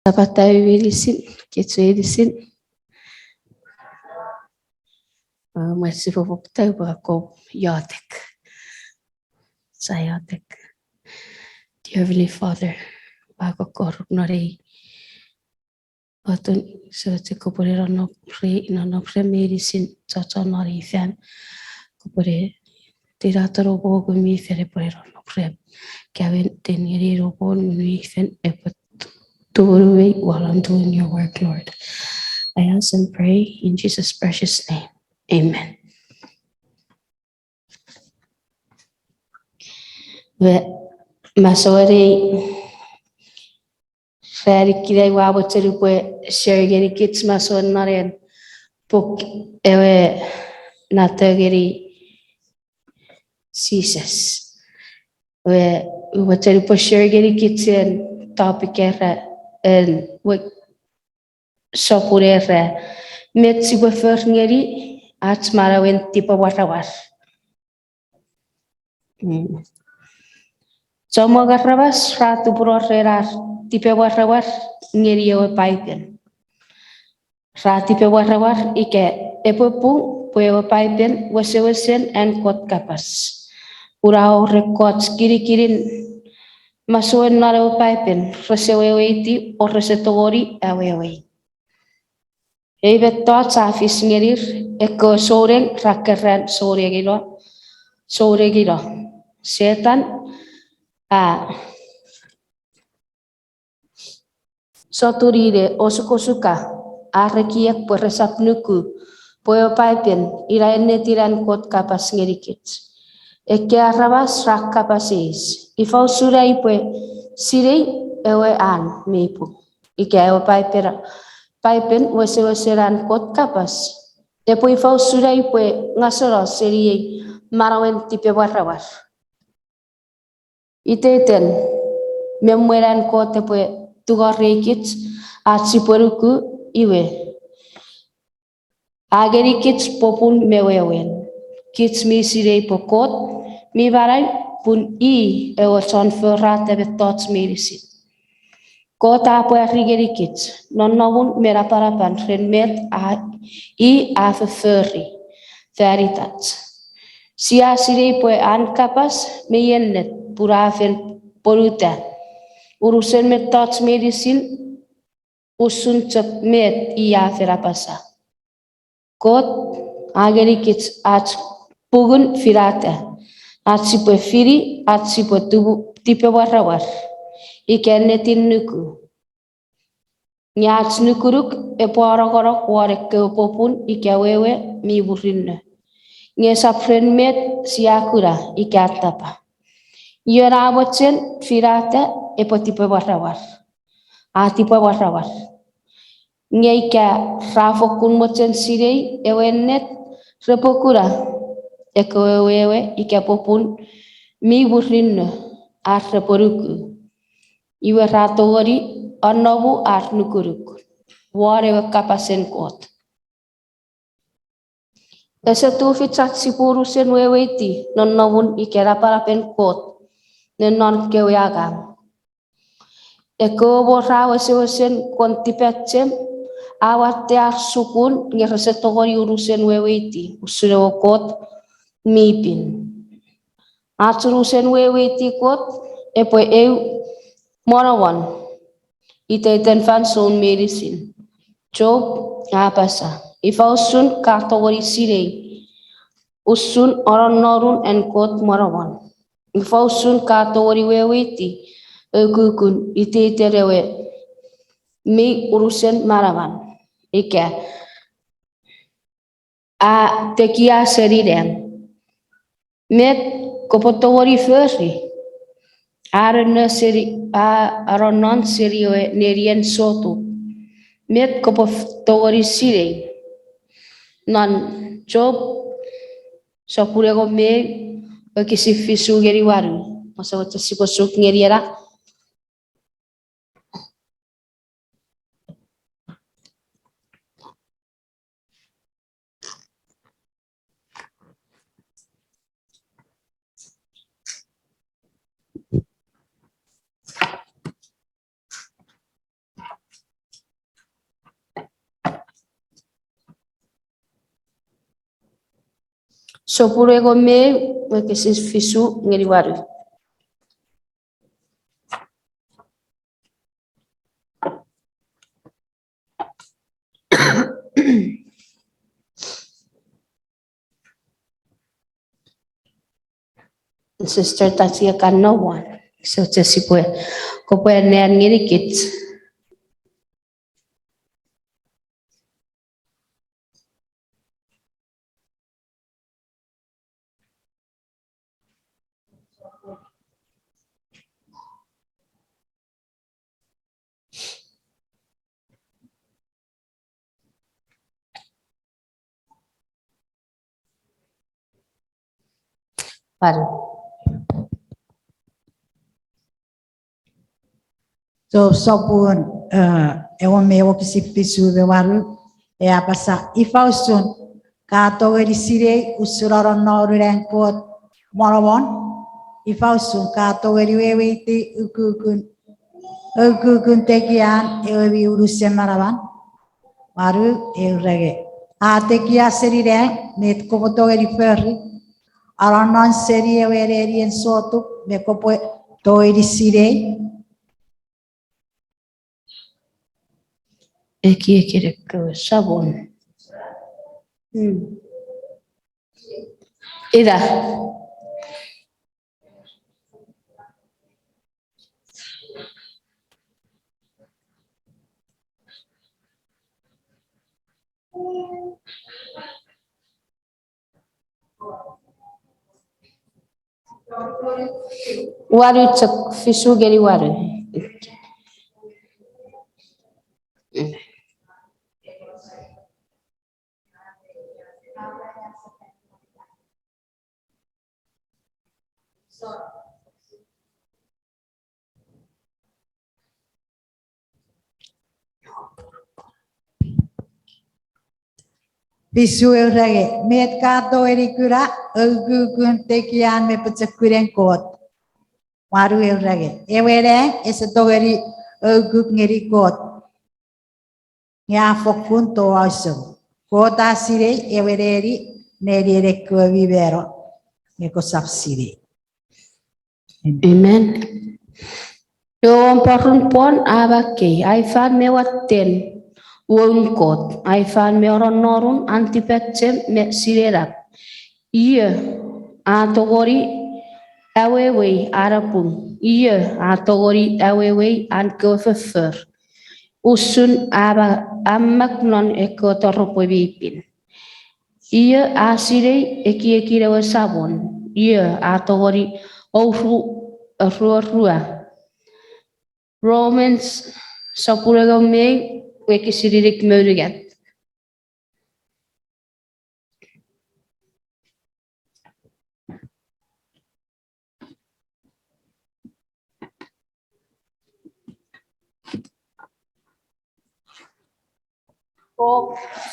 Tapatai velisin, ketsuelisin. Merci for poptai bako yatek. Sayatek. Dear Heavenly Father, bako korunari. Atun sa kopore rano pre medicine nari fan. Kopore tirataro bogo mi fere pore rano pre. Kevin teniri robo mi fan epot turuwe while I'm doing your work, Lord. I ask and pray in Jesus' precious name. Amen. Masori Feri kirei wabo terupwe sherigeri kits mason naren pok ewe natageri Jesus. We waterupwe sherigeri kitsen topic era en we sopurera metsi we ferngeri at marawen tipo warawar. Somo garrabas ratu prorerar tipe warawar ngeri ewe paipen. Rati pe warawar ike epopu puewa paipen wase-wasen en kot kapas. Urao rekot kiri-kirin masuen narawa paipen resewewe iti o resetogori awewe. Ebe tot safis ngerir eko soreng rakeran sore gilo. Setan soturire osuka arekiak peresap nuku poyo paipen iraene tiran kot kapas ngerikit. Eke arabas rak kapasis. Ifau surai pue sirei ewe an meipu. Ike ewe paipen wese-weseran kot kapas. Depo ifau surai pue ngasoro seriei marawen tipe warawar. Iteten memueran kot pue tugarekit at sipuruku iwe. Ageri kits popun mewewen. Kits mi sirei pokot mi barai pun I ewa son ferrat ebe tots medicine. Kota apo ageri kits non novun meraparapan renmet I afeferi veritat. Sia sirei pue an kapas me yennet purafen poruta. Urusen met tots medicine usun cep met I aferapasa. Kot ageri kits at pugun firata. At sipo firi at sipo tubu tipe warawar. Iken netin nuku. Nyats nukuruk epo orok-orok warek ke popun ike wewe mi burinne. Nge sapren met siakura ike atapa. Yora abotsen firata epo tipe warawar. Tipe warawar. Nge ike rafokun motsen sirei ewenet repokura eko wewe ike popun mi burinne ar reporuku. Iwe ratogori anobu ar nukuruk. Warewe kapasen kot. Ese tufit sat sipurusen wewe iti non novun ike raparapen kot. Nenon kewe agam. Eko borra wese-wesen kontipetsem awat tear sukun ngeresetogori urusen wewe iti. Usurewo kot mipin. Atsurusen wewe iti kot epo morawan. Iten fan son medicine. Job apasa. Ifa usun kategori sirei. Usun oron norun en kot morawan. Ifa usun kategori wewe iti. Egukun iterewe mi urusen marawan. Ike tekia seriden. Met kopotogori ferri. Aronon serio nerien sotu. Met kopotogori sirei. Non Job sopurego me kisifisu geri waru. Masa wata siposuk ngeriera. Sopurego me weke sis fisu ngeri waru. Sister Tatia kan no one. So tesi pue ko pue nean ngeri kit. Waru. So sopun ewa mewa kisi pisu be waru e apasa ifausun kato eri sire usuraro noru renkot morawon ifausun kato eri wewiti ukukun tekian ewi uruse marawan waru eurege tekia seri reng met kopoto eri ferri aranon seri eri en sotu me kopo to eri sire Eki ekere ko sabon. Ida. Waru chak fisu geri waru. Pisu eurege met kato erikura ukukun tekian me putsakuren kot waru eurege ewere ese togeri ukuk ngeri kot ya fokun to aso kota sire ewereri neri ko vivero me ko sapsire Amen. Yo porun pon abake ai fan me watten won kot ai fan me oron norun antipetchem me sirerak. Iya atogori awewe arapun. Iya atogori awewe an kofefer. Usun aba amak non eko toropo bipin. Iya asire eki rewa sabon. Iya atogori rua. Romans sapuraga me weki siririk möriget.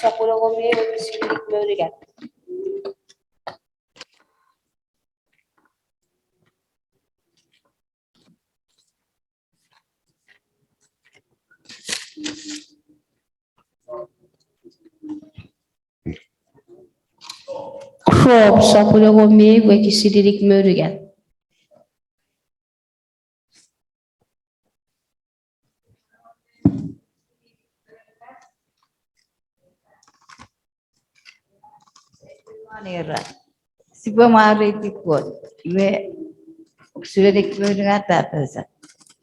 Sapuraga me weki siririk möriget. Rob sapuraga me weki siririk möriget. Manera sipa mari tikot iwe sudah dikira tata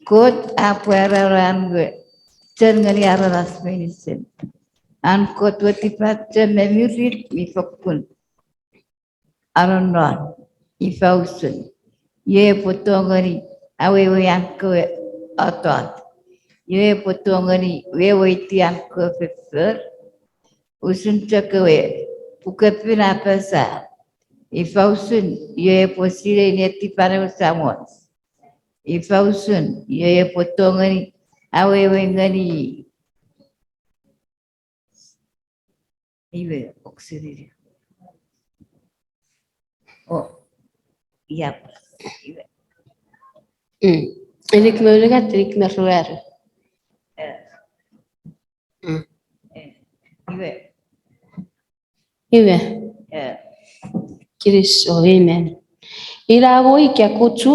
kot apa orang gue jen ngani ara rasmenisin an kot watipat jen memurit mifakun aronon ifausun ye potongani awe yang ke otot ye potongani we tiang ke fefer usun cakawe ukapin apa sa ifausun ye posire neti para usamos ifausun ye potongani awe ngani iwe oksiri oh iya iwe Erik möriget erik merruer. iwe Iwe. Kiriso, amen. Irawoi kia kutu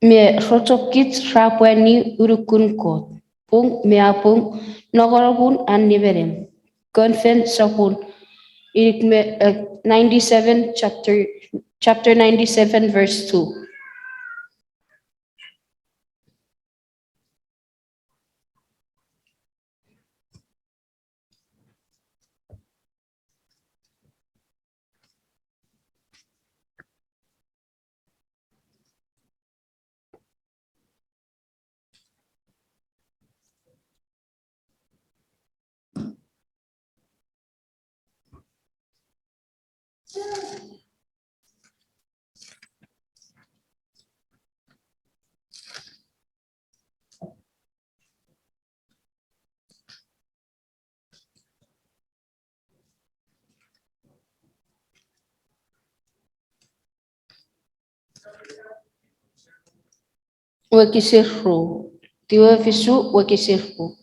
me rotokit rapweni urukun kot. Pung me apung nogorabun an niverem. Confen sapun. Irik me 97 chapter 97 verse 2. Wakisirru. Tiwa fisu wakisirru.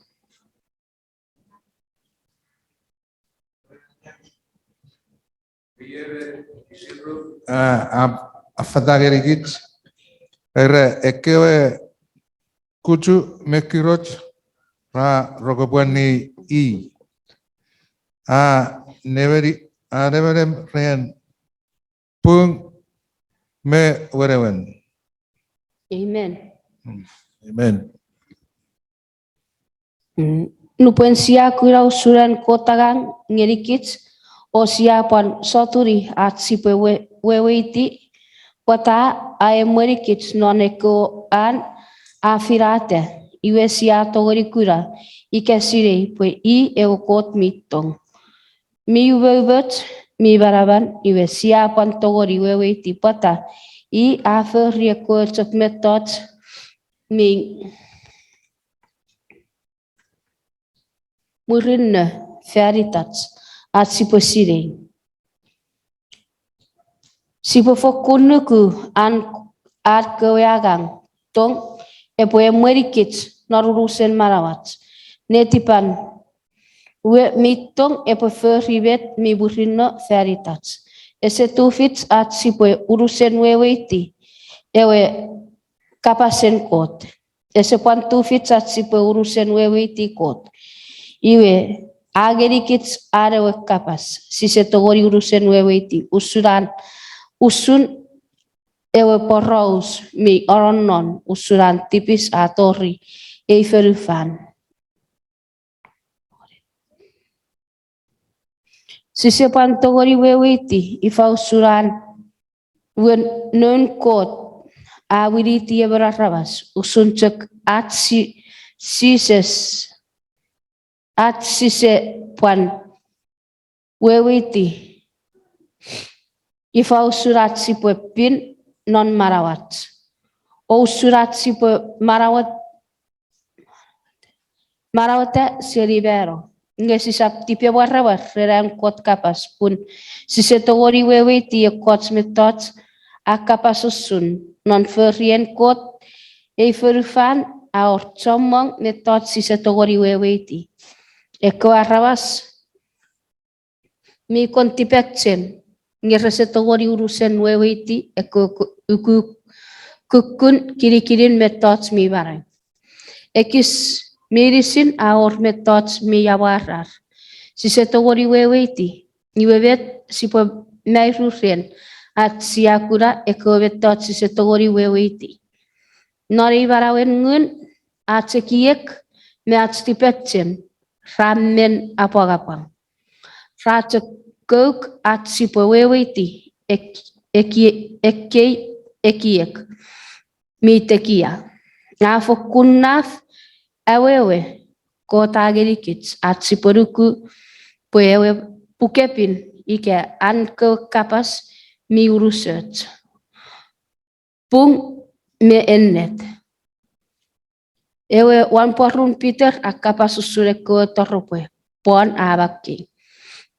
Afadagerigit era ekewe kuchu mekiroch ra rogobwani I neverem ren pung me werewen. Amen. Amen. Nupuen sia kuira usuran kotagang ngerikits o siapan soturi at sipe weweiti wata ae merikits noneko an afirate iwe sia togori kura ike sirei pue I ego kot mitong. Mi uwewet mi baraban iwe siapan togori weweiti pata I afer rieko tok metot mi murinne veritats at sipo sirei. Sipo fokunuku an at keweagang tong epoe merikits narurusen marawat. Netipan we mitong epoe feribet mi burinno veritats. Ese tufits at sipo urusen weweiti ewe kapasen kot. Ese pan tufits at sipo urusen weweiti kot. Iwe agerikits arewe kapas si se togori urusen weweiti usun ewe porous mi oronon usuran tipis atori eiferufan. Si se pan togori weweiti ifa usuran wen non kot awiriti eberarabas usun cek at si se pan weweiti ifa usurat si pin non marawat. O usurat si marawate si libero. Nge si sap tipia warrabar reran kot kapas pun si se togori weweiti e kot metot a kapas usun non ferien kot e ferufan a orchomong metot si se togori weweiti. E ko arrabas mi kontipetsen ngerre se togori urusen weweiti e ko kukun kiri-kirin metot mi barang. Ekis mirisin aor metot mi yawarar. Si se togori weweiti ni wewet si po meirurien at siakura e ko metot si se togori weweiti. Nori barawen ngun at sekiek me at stipetsen ramen apagapang. Raja kouk at sipo weweiti ekiek mi tekia. Nafo kunnaf awewe kota gerikits at siporuku puewe pukepin ike an ke kapas mi uruset. Pung me ennet. Ewe wan porun Peter a kapas usure ko torrope pon abaki.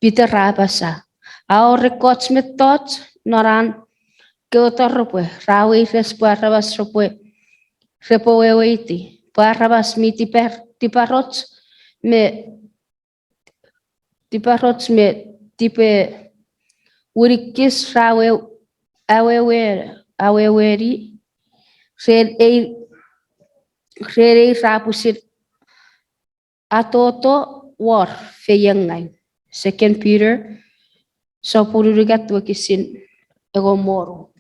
Peter rabasa. Ao rekots metot noran ke torrope rawi respuarabas rope repo weweiti. Parabas mi tiparots me tipe Urikis aweweri rei rapusit atoto war feyangai. 2 Peter so pururigat wakisin egomoro.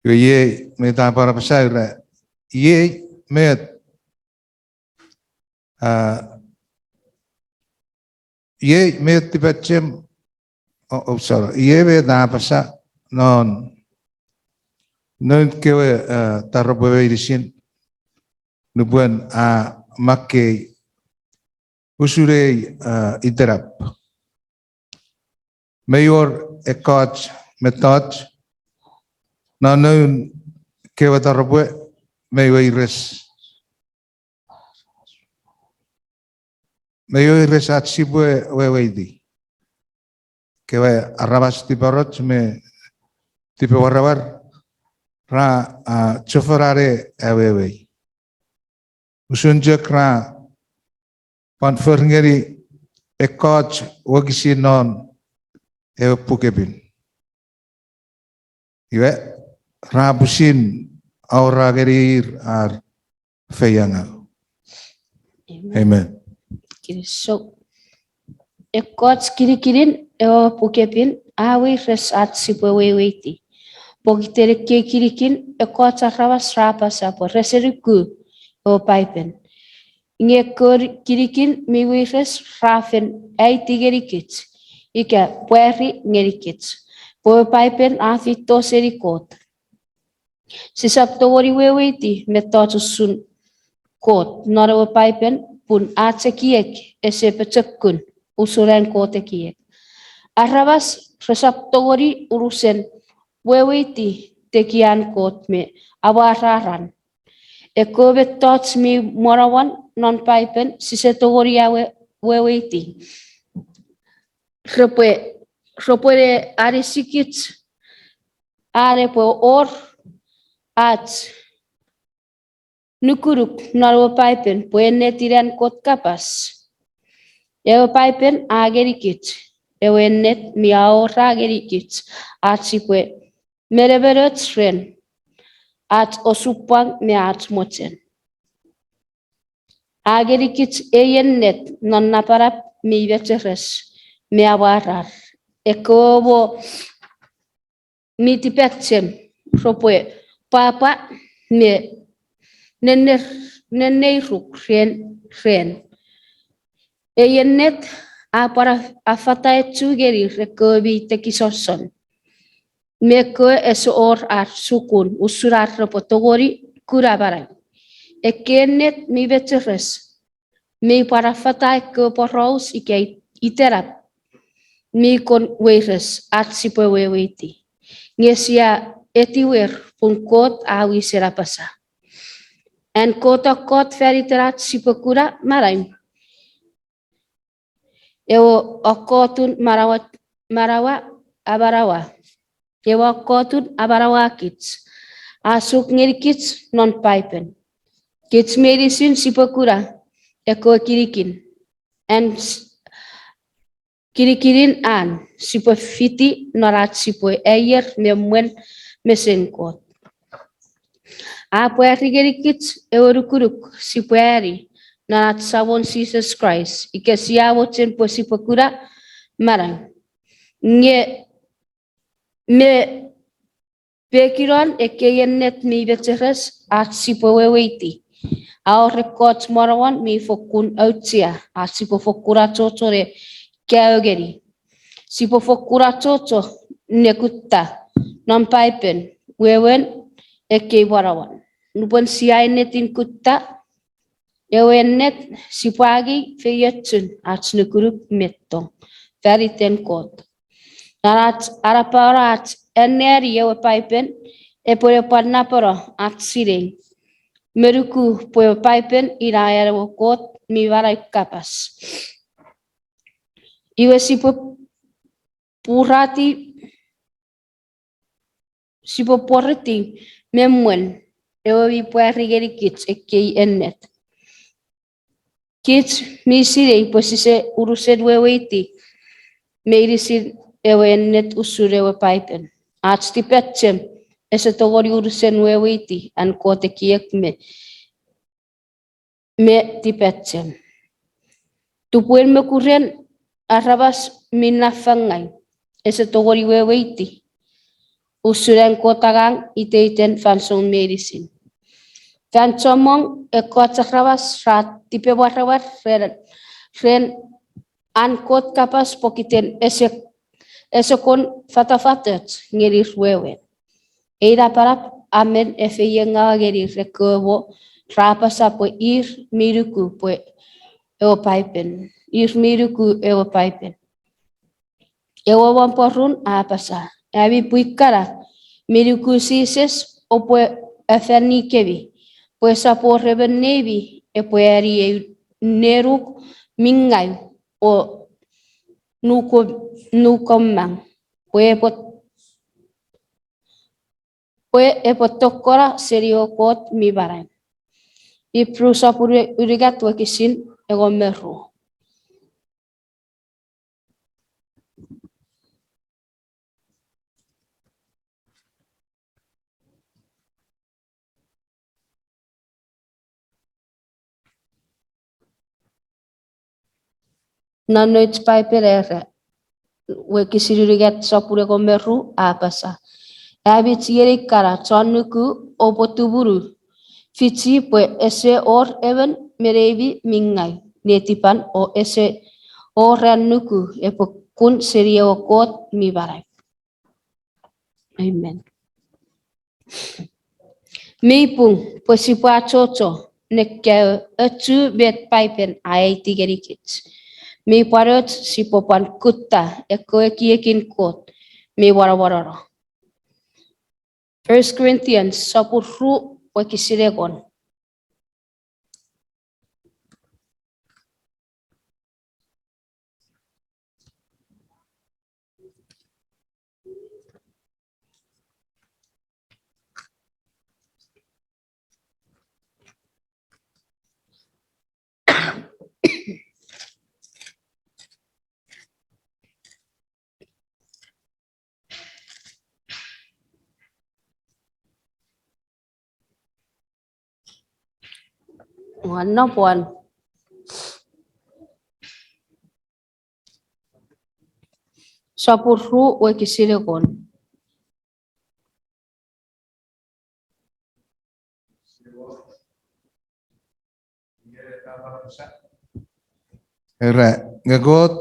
Ye me ta para pasal ye me ye me tipachem sorry ye me ta pasa non kewe tarabawe disin nubuan make usure iterap mayor ekot metot na nun kewe tarabawe mayor ires at sibwe weweidi kewe arabas tiparot me tipe warawar ra chofarare awewe usunjek ra panferngeri ekot wagisinon pukebin iwe ra busin aura gerir ar feyanga. Amen. So ekot kirikirin pukepin awi res at sibweweti. Pogitere ke kirikin ekot arabas rapasa po reseriku paipen. Nge kirikin miwires rafen tigerikit. Ika pueri ngerikit. Po paipen athito serikot. Sisap tawari weweti metoto sun kot. Nora paipen pun atsekiek esepecekun usuran kotekiek. Arabas resap tawari urusen weweti tekian kot me awararan. Ekobet tots mi morawan non paipen sisetawari weweti. Repue are sikit are po or at nukuruk narwa paipen puene tiran kot kapas. Ewa paipen agerikit. Ewa net miao ragerikit. At sipwe mereberet ren. At osupang me at mochen. Agerikit eyen net non naparap mi veteres. Me awarar. Ekobo mitipetchem. Ropwe papa me neneiruk ren. Eyenet para afata etugeri rekobi tekisoson. Meko esor ar sukun usurar repotogori kurabarai. Ekenet mi veteres. Mi para fata ko porous ike iterap. Mi kon weires at sipo weweti. Ngesia etiwer pungkot awi serapasa. En kota kot feriterat sipokura maraim. Ewo okotun marawa abarawa. Ewo okotun abarawa kits. Asuk ngeri kits non paipen. Kits medicine sipokura. Eko kirikin. En kirikirin an sipo fiti norat sipo eyer memwen mesenkot. Apo erigirikit eurukuruk sipueri na sabon Jesus Christ. Ike siawo chen po sipokura marang. Nge me pekiron ekeyenet mi veteres at sipoweweti. Ao rekot morawan mi fokun outia at sipofokura totore keogeri. Sipofokura toto nekutta non paipen wewen eke warawan. Nupon siya netin kutta. Ewenet si pagi feyetsun ats nukurup mettong. Veriten kot. Narat araparat eneri ewe paipen e poe panaporo at sireng. Meruku poe paipen ira ewe kot mi varai kapas. Iwe sipo purati sipo porti memwen ewe vi poe rigeri kits ekei ennet. Kits mi sireng posise uruset weweiti. Meirisin ewe ennet usur ewe paipen. Ats tipetchem ese togori urusen weweiti an kote kiek me tipetchem. Tupuen me kuren arabas minafangai ese togori weweiti. Usuren kotagang iteiten fansong meirisin. Fansomong e kota rabas rat tipe warawar ren an kot kapas pokiten ese kon fatafatet ngerir wewe. Eira parap amen efe yenga gerir rekobo rapasa po ir miruku po ewo paipen. Ir miruku ewo paipen. Ewo wamporun apasa. Abi puikara miruku sises o po efeni kevi. Pues apo reben nevi e po eri neruk mingai o nukomang. Pue e potokora serio kot mi barai. I prusa pure urigat wakisin e gomeru. Nanoits paiperere. Wakisir urigat sapure gomeru apasa. Abit yeri kara tsanuku opotuburu. Fitsi pue ese or even merevi mingai. Netipan o ese oranuku epokun serio kot mi barai. Amen. Meipung posipa chocho nekke etu bet paipen ai tigerikits. Me parot si popan kutta ekoekiekin kot me warawarara. 1 Corinthians 10 wakisiregon. Ano puan? Sapurru wakisiregon. Era ngagot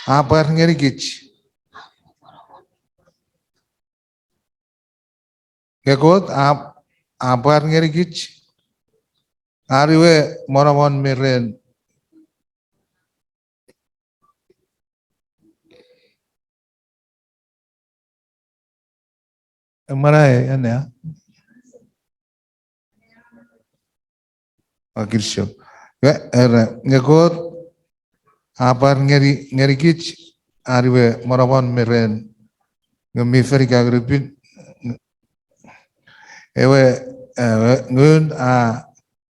apar ngerikich. Ngagot apar ngerikich. Ariwe moramon meren. Mana ya ane ya? Akirsho. Era ngagot apar ngerikich. Ariwe moramon meren. Ngemiferi kagripin. Ewe ngun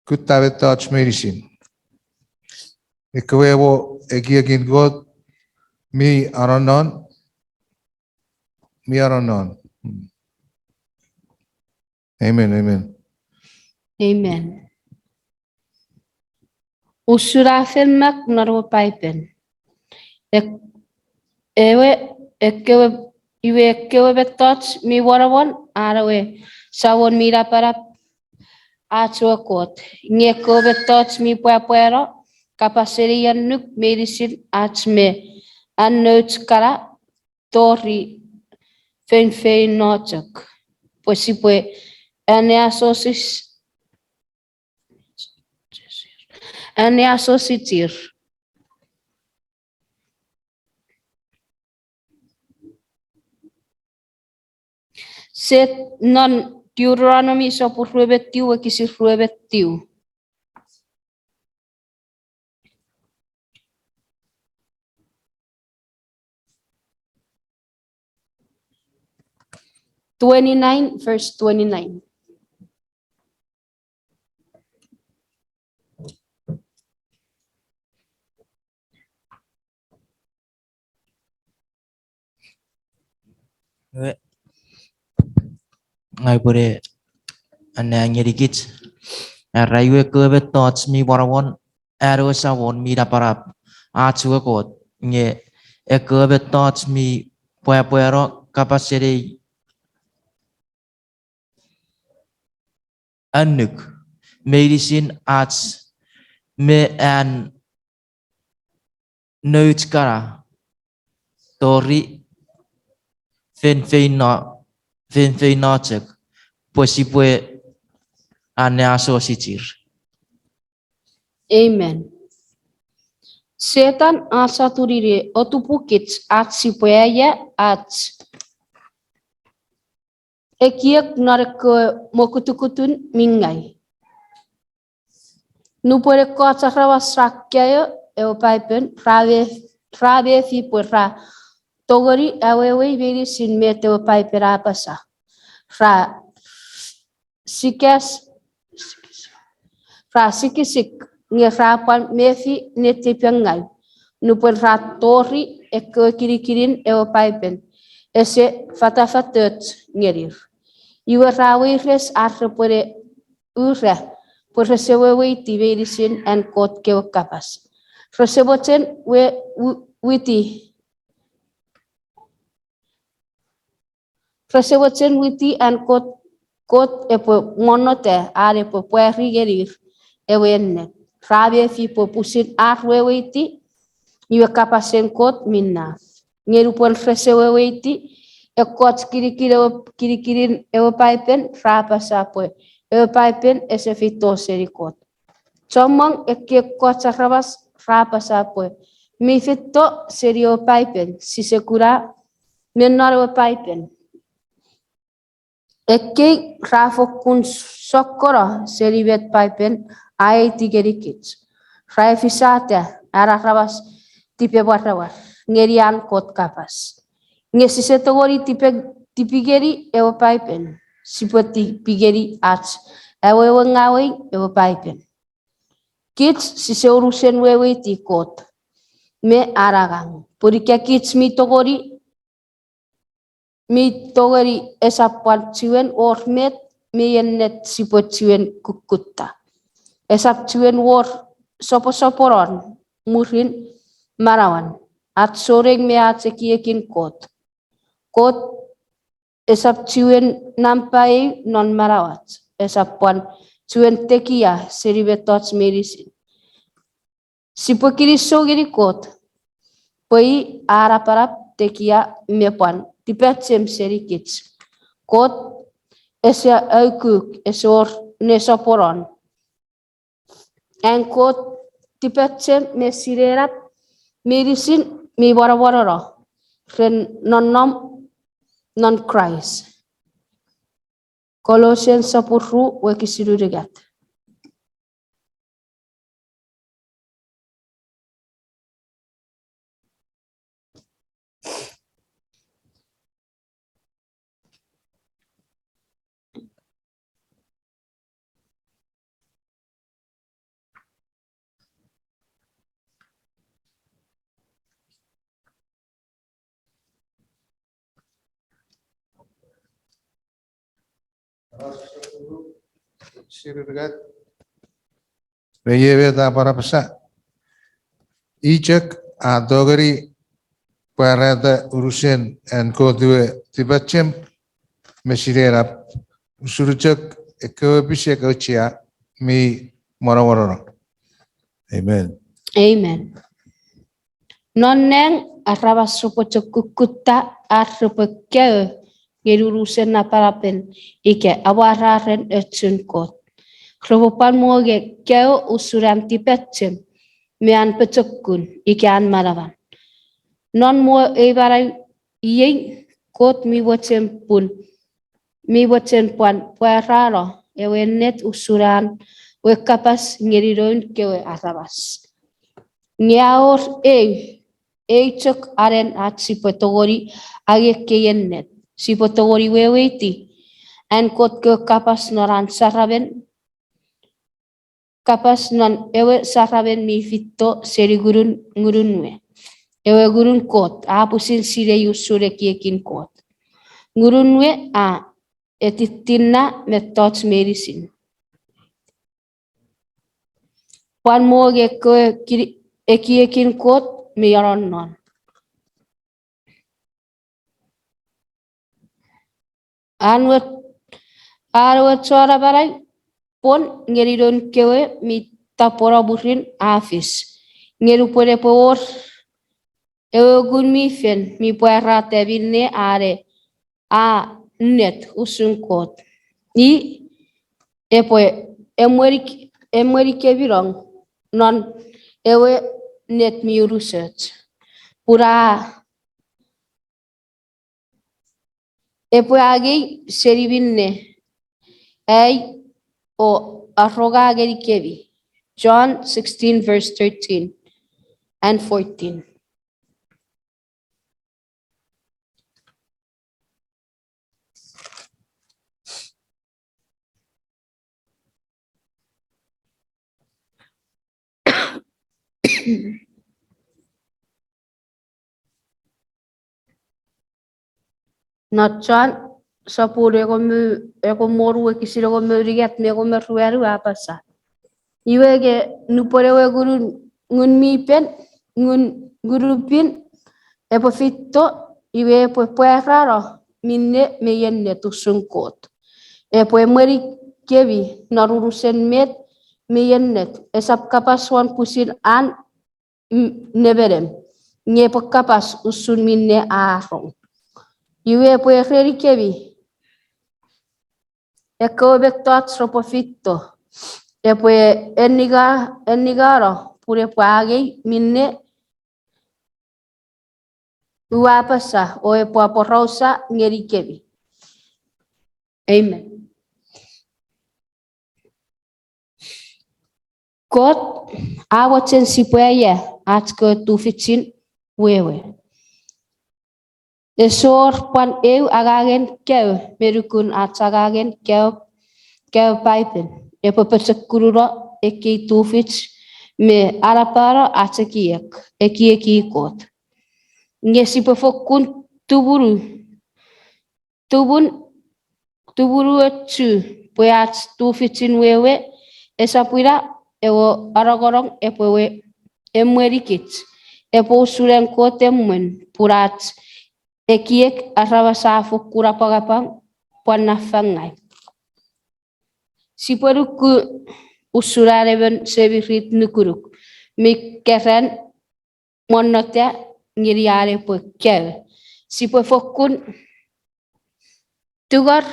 kutta touch medicine. Ekwewo ekiakin God mi aranon. Amen, amen. Amen. Usurafen mak narwo paipen. Ewe betot mi warawon arawe sawon mira para kot. Ngeko betot mi puero kapaserian nuk medicine me announce kara tori fein notok. Pues si pue Eneasositir. Set non Deuteronomy sa purruebetiu e kisi ruebetiu. Verse 29. Ngai pure ane ngirikit raiwe kebe tots mi warawon ero sawon mi daparap achu kot nge kebe tots mi puero kapasere anuk medicine arts me an neutkara tori fen notek posipue ane asositir. Amen. Setan asaturire otupukits at sipuaya at ekiek nareko mokutukutun mingai. Nupore kota rawa sakya eo paipen rave fi porra togori awewe veri sin mete o paipera pasa. Ra sikisik nge rapan mefi nete piangai. Nupor ra tori eko kirikirin eo paipen. Ese fatafatet ngerir. Iwa rawe res arre pore ure. Por resewe ti sin en kot keo kapas. Reseboten witi en kot epo monote are po pueri gerir ewenne. Rabe fi po pusin arwe witi iwa kapasen kot minna. Ngeru pon resewe witi e kot kirikirin ewo paipen rapa sapoe. Ewo paipen ese fito serikot. Somong eke kot sarabas rapa sapoe. Mi fito serio paipen si sekura menaro paipen. Eke rafo kun sokora seribet paipen ai tigerikits. Raifisate ara rabas tipe warrawar. Ngerian kot kapas. Ngesisetori tipigeri ewo paipen. Sipoti pigeri ats. Ewe ngawe ewo paipen. Kits si seurusen wewe tikot. Me aragang. Purika kits mi togori esapuan tiwen ormet me yennet sipot tiwen kukutta. Esap tiwen war soporon murin marawan. At soreng me atsekiekin kot. Kot esap tiwen nampai non marawat. Esapuan tiwen tekia seribetots medicine. Sipokiri sogiri kot. Poi araparap tekia mepuan. Tipetsem serikits. Kot ese aukuk esor nesoporon. En kot tipetsem mesirerap medicine mi warawarara. Ren non Christ. Colossians 10 wekisirudegat. Sirigat. Reyewe da para pasa. Ijak adogari parada urusen en kodue tibacem mesirera surujak ekobishe kochia mi morawarora. Amen. Amen. Nonneng arabas sopo cekukutta arrepekeu ngerurusen na parapen ike awararen etsun kot. Kropopan moge keo usuran tipetsim mean petukun ike an maravan. Non mo ebarai yeng kot mi wacem puan pueraro ewe net usuran we kapas ngeriron kewe atabas. Nyaor chok aren at sipotogori age keyen net. Sipotogori weweti and kot ke kapas noran saraben kapas non ewe saraben mi fito seri ngurunwe. Ewe gurun kot apusin sire yusure kiekin kot. Ngurunwe etitina metots medicine. Puan moge ke ekiekin kot miyaron non. Arwet suara barai pon ngeridon kewe mi tapora burin afis. Ngeru pore por ewe gun mi fen mi puera tebine are net usun kot. I emweri kebirong non ewe net mi research. Pura agi seribinne o arroga ageri kebi. John 16 verse 13 and 14. Natchan sapure eko moru kisiro ko merigat me ko merueru apasa. Iwege nupore we ngun mi pen ngun gurupin epo fitto iwe po pueraro minne me yenne tusunkot. Epo emeri kebi narurusen met me yennet esap kapas wan pusin an neberem. Nyepo kapas usun minne arong. Iwe po ereri kebi. Eko bektot sopo fitto. Epo enigaro pure pagi minne uapasa o epo aporosa ngeri kebi. Amen. Kot awaten sipuaya at ke tufitsin wewe. Esor pan agagen keu merukun at agagen keu pipen. Epo persekururo eki tufits me arapara at eki kot. Ngesi pefokun tuburu etsu puat tufitsin wewe esapuira ewo aragorong epo we emwerikit epo usuren kot emwen purat ekiek arabasa fokura pagapang puanafangai. Si peruku usuraren sebirit nukuruk mi keren monotea ngiriare po kewe. Si pefokun tugar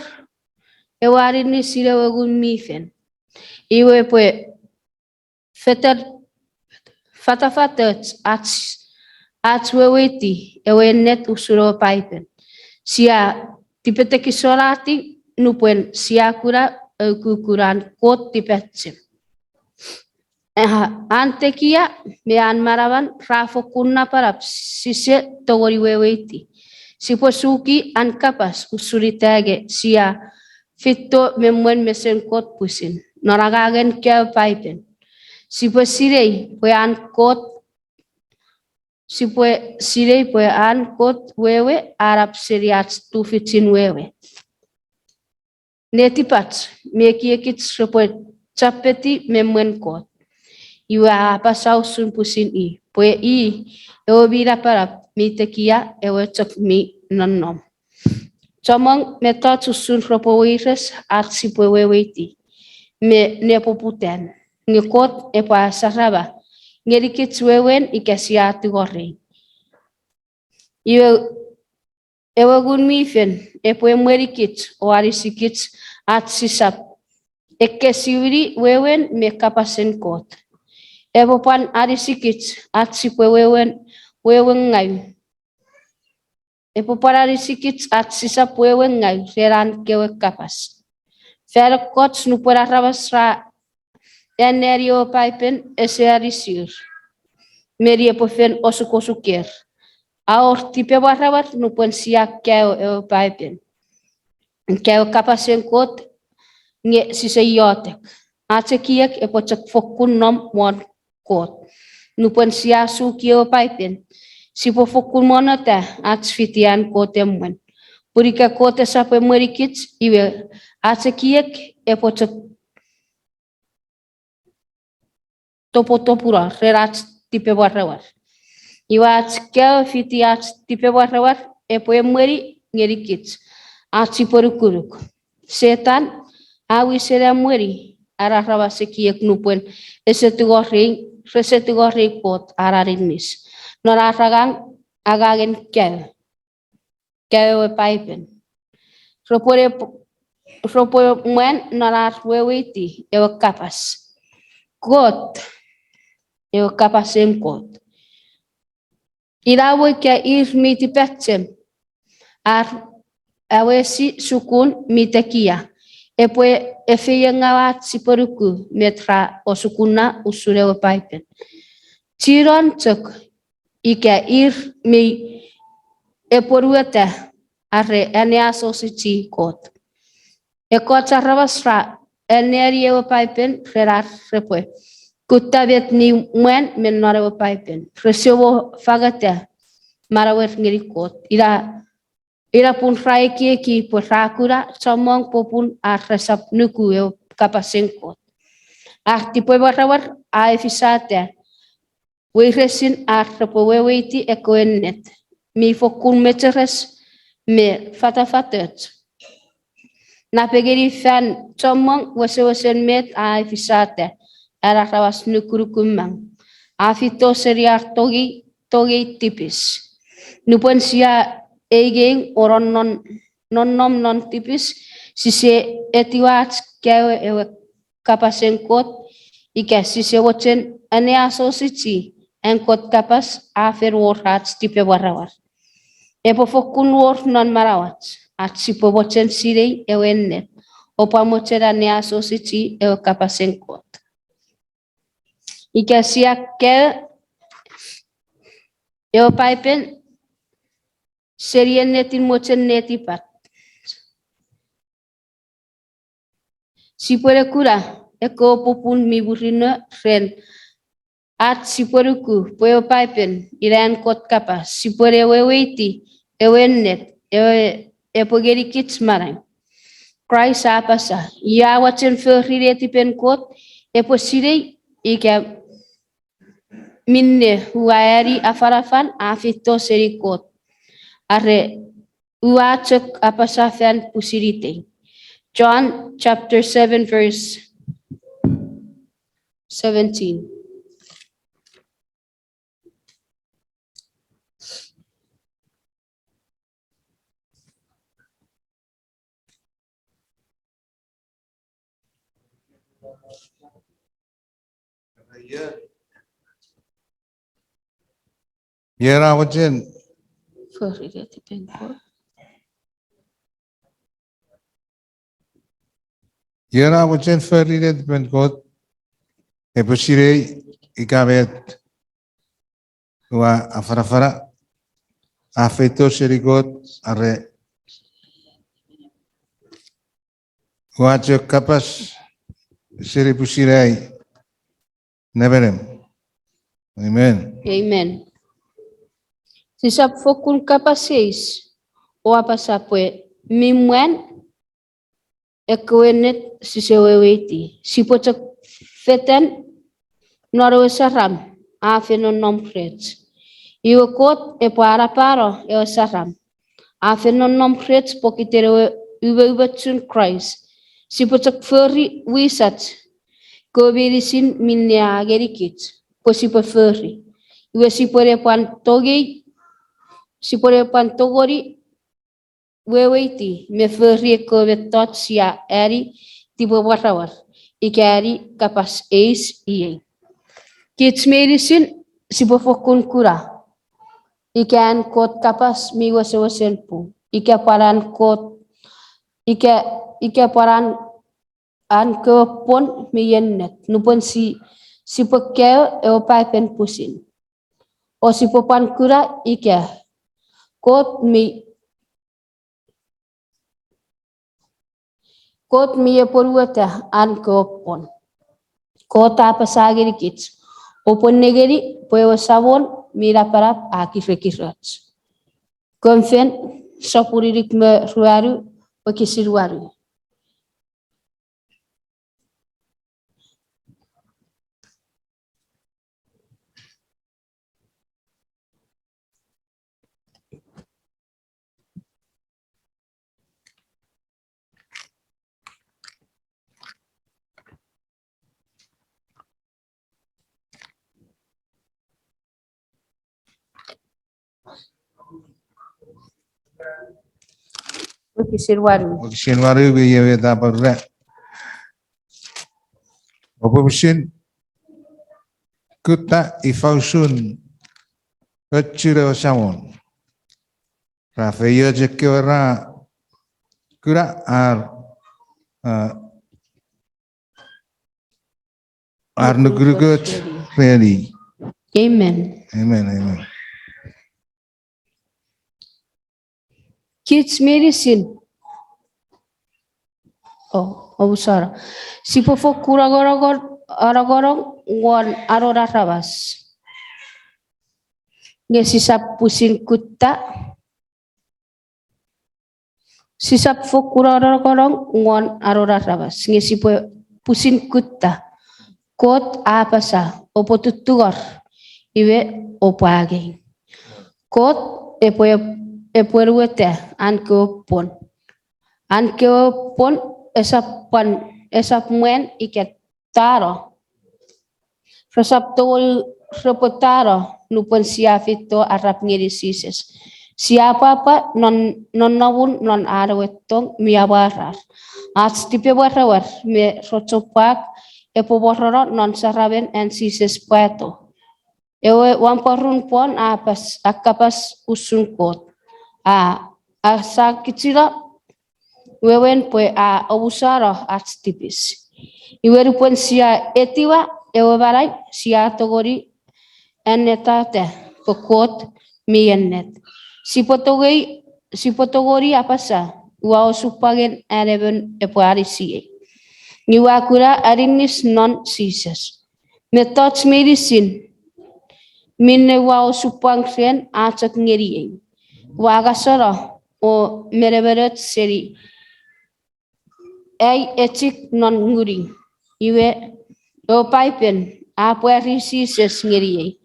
ewarini sirewagun mifen. Iwe po fatafatet at weweti ewe net usuro pipen. Sia tipeteki solati nupuen sia kura kukuran kot tipetsim. Antekia mean maravan rafokunna parap sise togori weweti. Siposuki an kapas usuritage sia fitto memuen mesen kot pusin. Noragagen keu pipen. Siposirei puan kot sirei puan kot wewe arap seriat tufitsin wewe. Netipat mekiekit sepoi chapeti memuen kot. Iwa pasau sun pusin pue ewo bira para mitekia ewo chok mi nanom. Chomong metot susun ropowires at sipue weweti. Me nepoputen. Ngekot epa saraba. Ngerikit wewen ikasia tigore. Iwe Ewagun mifen, epoe mwerikit, o arisikit, at sisap. Eke siwiri wewen me kapasen kot. Epopan arisikit, at sipwe wewen ngayu. Epopan arisikit, at sisap wewen ngayu, seran kewe kapas. Fer kot snupura rabasra, enerio pipen, ese arisir. Meri epofen osukosuker. Aor tipe barrawat nupun siak keo pipen. Keo kapasen kot, nge sisayotek. Ate kiek epochak fokun nom mon kot. Nupun siasu keo pipen. Sipo fokun monata at fitian kot emwen. Purika kot esape merikit iwe ate kiek epochak topotopura rerat tipe barrawat. Iwat keo fitiat tipe barrawat epoe mweri ngerikit. Ati porukuruk. Setan awi sera mweri ararawa sekiek nupuen esetigorri kot ararinis. Noraragang agagen keo. Keo e pipen. Ropo mwen norar wewiti ewa kapas. Kot ewa kapasen kot. Irawo kia miti petsem. Awesi sukun mitekia. Epoe efeya ngawat si peruku metra osukuna usurewa pipen. Tiron tuk ika mi eporueta arre eneaso si kot. Ekota rabasra eneria pipen rerar repoe. Kutabet ni mwen menora pipen. Resewo fagata marawet ngirikot. Ira pun raiki ki rakura somong popun resap nuku kapasengkot. Tipe barawar fisate. We resin repowewiti ekoenet. Mi fokun meteres me fatafatet. Napegeri fan somong wase met fisate. Era rawas nukurukumang. Afito seriar togi tipis. Nupon sia egeng oron non tipis sise etiwat kewe ewe kapasengkot ika sise wochen ane asosici engkot kapas afer worat tipe warawar. Epo fokun wor non marawat at sipo wochen sirei ewe net opa mochen ane asosici ewe kapasengkot. Ika siak kewe ewe pipen serien netin mochen netipat. Si puede cura, eko popun mi burrino ren. At si puede ku, puedo pipen, iran kot kapas. Si puede wewiti, ewenet, epogeri kits marang. Christ apasa, ya wachen ferrireti pen kot, eposire, ika minne huayari afarafan afito seri kot. Are uachok apasafan pusirite. John chapter 7 verse 17. Yera wajen Ferrireti pen kot. Yera wajen ferridet benkot eposire ikabet wa afarafara afeto serikot are wacho kapas seri pusirei neberem. Amen. Amen. Sisap fokun kapaseis o apasapwe mimwen ekoenet siseweweti. Sipochak feten norwe saram afenon nomkrets. Iwe kot e para paro e saram. Afenon nomkrets pokitere uwe tsun Christ. Sipochak furry wisat kobirisin minne agerikit. Posipo furry. Iwe sipore pan togori weweiti me furrie ko betot sia eri tibo warawar. Ike eri kapas eis iye. Kits medicine si bofokun kura. Ike an kot kapas mi wasen pu. Ike paran kot ike paran an ke pon mi yennet. Nupon si pekeo e opai pen pusin. O si popan kura ike kot mi e poruata an ke opon. Kot apa sagiri kits. Opon negeri poe sabon mira parap akifekirats. Konfen sopuririk me ruaru o kisiruaru. O kisiruaru. Shinwaru ye da parre. Opposition kutta ifausun kachiro samon. Rafael jekewara kura ar nugurugut ready. Amen. Amen. Kids medicine. Sorry. Si pofok aragorong wan arora rabas. Nge sisap pusin kutta. Sisap fok aragorong wan arora rabas. Nge si pusin kutta. Kot apa sa opo tutugor iwe opo ageng. Kot epueruete an keopon. An keopon esap muen iket taro. Resap tol repotaro nupon siafito arap ngiri sises. Siapa non nawun non arawetong miawarar. Ats tipe warawar me rocopak epo bororo non saraben en sises pato. Ewe wamparun pon akapas usun kot. Asa kecila wewen poe obusara ats tipis. Iweru pon sia etiwa ewe barai sia togori enetate pokot miennet. Si potogori apasa wao supagen ereben epoarisi. Niwakura arinis non sises. Metods medicine minne wao supangsen acak ngeri. Wagasara o mereberet seri. Etik non nguri. Iwe o paipen apuari sises ngeri.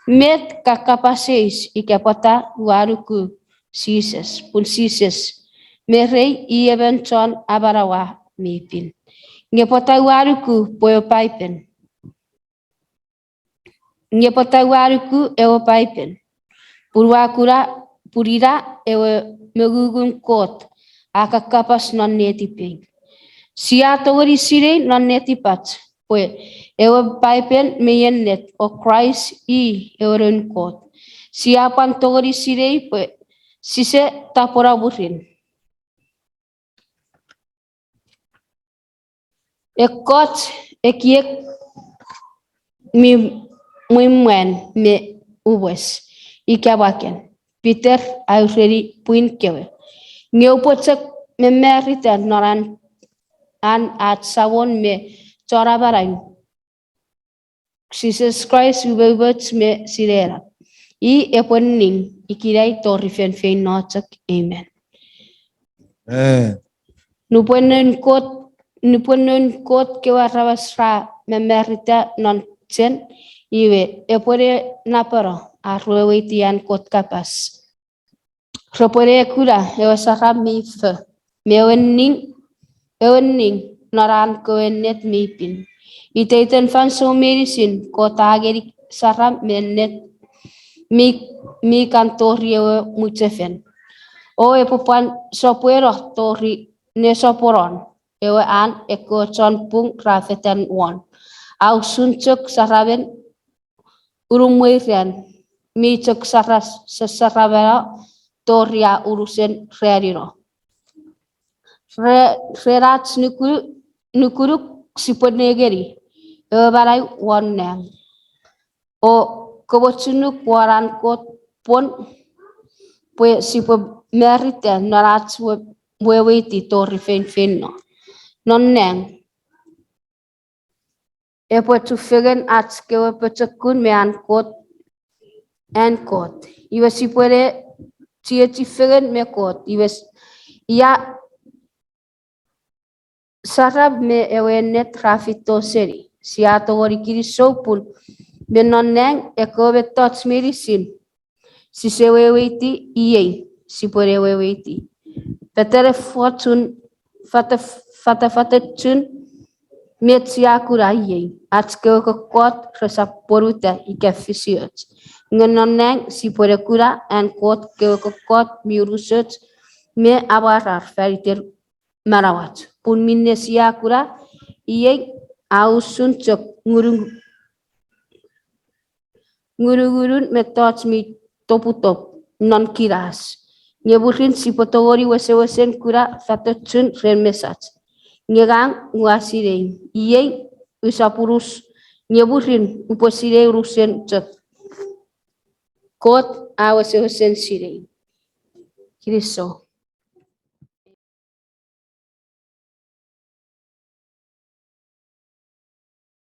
Met kakapaseis ikapata waruku sises pun sises. Merei iebenton abarawa mipin. Ngepota waruku poyo paipen. Ngepota waruku ewo paipen. Purira ewe megugun kot. Akakapas non netiping. Sia togori sire non netipat. Poe ewe paipen meyennet o Christ euren kot. Siapan togori sire poe sise tapora burin. Ekot ekiek muy muen me ubes ikabaken. Peter aureri puin kewe. Ngeupotsek me merita noran an at sawon me corabarang. Jesus Christ ubebets me sirera. Eponing ikirai torifen fein notak. Amen. Nuponen kot kewa rabasra me merita non chen iwe epore naparo arwewitian kot kapas. Ropore kura ewa sarab mi fe. Mewenning noran koenet mipin. Itaiten fan so medicine kota ageri sarab menet mi kantor yewe muchefen. O e pupan sopuero tori ne soporon. Ewe an e ko chon pung rafetan wan. Au sunchuk saraben urumwirian. Mi chuk saras sasarabera toria urusen rearino. Rerat nukuruk siponegeri. Ewe barai wan nang. O kawachunuk waran kot pon pwe sipo merite narat wewiti tori fen no. Non nang. E po tu fegen at kewe pechakun me an kot. Iwe si puede tia ti fegen me kot. Iwe ya sarab me ewe net rafito seri. Si ato gori kiri sopun. Me non nang e kowe tots medicine. Si se wewiti iei. Si puede wewiti. Petere fortun fata tun met siakura iei. At kewe kot resa poruta ike fisiot. Ngenoneng si puede kura en kot kewe kot miurusot me abarar feriter marawat. Pun minne siakura iei ausun cok ngurugurun metot mi toputop non kiras. Nyeburin si potogori wesen kura fatotun remesat. Nyegang nguasirei. Iei usapurus nyeburin uposirei urusen cok. Kot awase sirei. Kiriso.